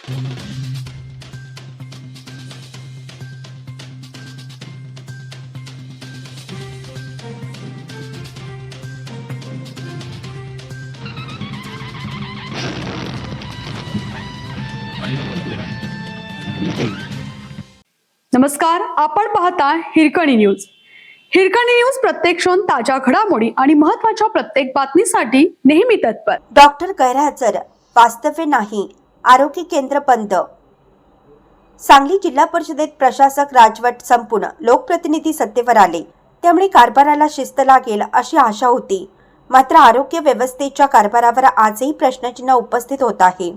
नमस्कार, आपण पाहता हिरकणी न्यूज. हिरकणी न्यूज प्रत्येक क्षण ताज्या घडामोडी आणि महत्त्वाच्या प्रत्येक बातमीसाठी नेहमी तत्पर. डॉक्टर गैरहजर, वास्तव्य नाही, आरोग्य केंद्र बंद. सांगली जिल्हा परिषदेत प्रशासक राजवट संपून लोकप्रतिनिधी सत्तेवर आले, त्यामुळे कारभाराला शिस्त लागेल अशी आशा होती. मात्र आरोग्य व्यवस्थेच्या कारभारावर आजही प्रश्नचिन्ह उपस्थित होत आहे.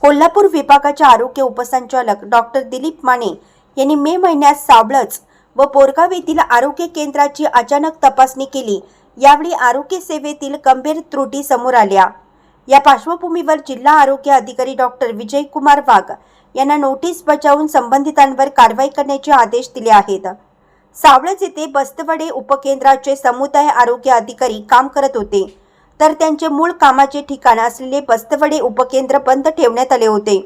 कोल्हापूर विभागाच्या आरोग्य उपसंचालक डॉक्टर दिलीप माने यांनी मे महिन्यात सावळज व बोरगाव येथील आरोग्य केंद्राची अचानक तपासणी केली. यावेळी आरोग्य सेवेतील गंभीर त्रुटी समोर आल्या. या पार्श्वभूमीवर जिल्हा आरोग्य अधिकारी डॉक्टर विजयकुमार वाघ यांना नोटीस बजावून संबंधितांवर कारवाई करण्याचे आदेश दिले आहेत. सावळज येथे बस्तवडे उपकेंद्राचे समुदाय आरोग्य अधिकारी काम करत होते, तर त्यांचे मूळ कामाचे ठिकाण असलेले बस्तवडे उपकेंद्र बंद ठेवण्यात आले होते.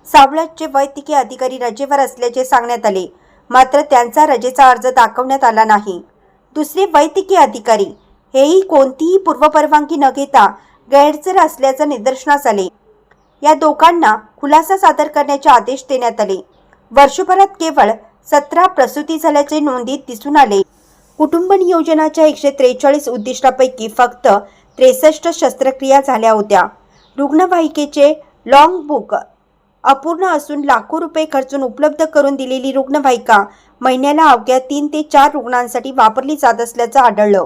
सावळजचे वैद्यकीय अधिकारी रजेवर असल्याचे सांगण्यात आले, मात्र त्यांचा रजेचा अर्ज दाखवण्यात आला नाही. दुसरे वैद्यकीय अधिकारी हेही कोणतीही पूर्वपरवानगी न घेता गैरहजर असल्याचं निदर्शनास आले. या दोघांना खुलासा सादर करण्याचे आदेश देण्यात आले. वर्षभरात केवळ 17 प्रसूती झाल्याचे नोंदीत दिसून आले. कुटुंब नियोजनाच्या 143 उद्दिष्टापैकी फक्त 63 शस्त्रक्रिया झाल्या होत्या. रुग्णवाहिकेचे लॉंग बुक अपूर्ण असून लाखो रुपये खर्चून उपलब्ध करून दिलेली रुग्णवाहिका महिन्याला अवघ्या 3 ते 4 रुग्णांसाठी वापरली जात असल्याचं आढळलं.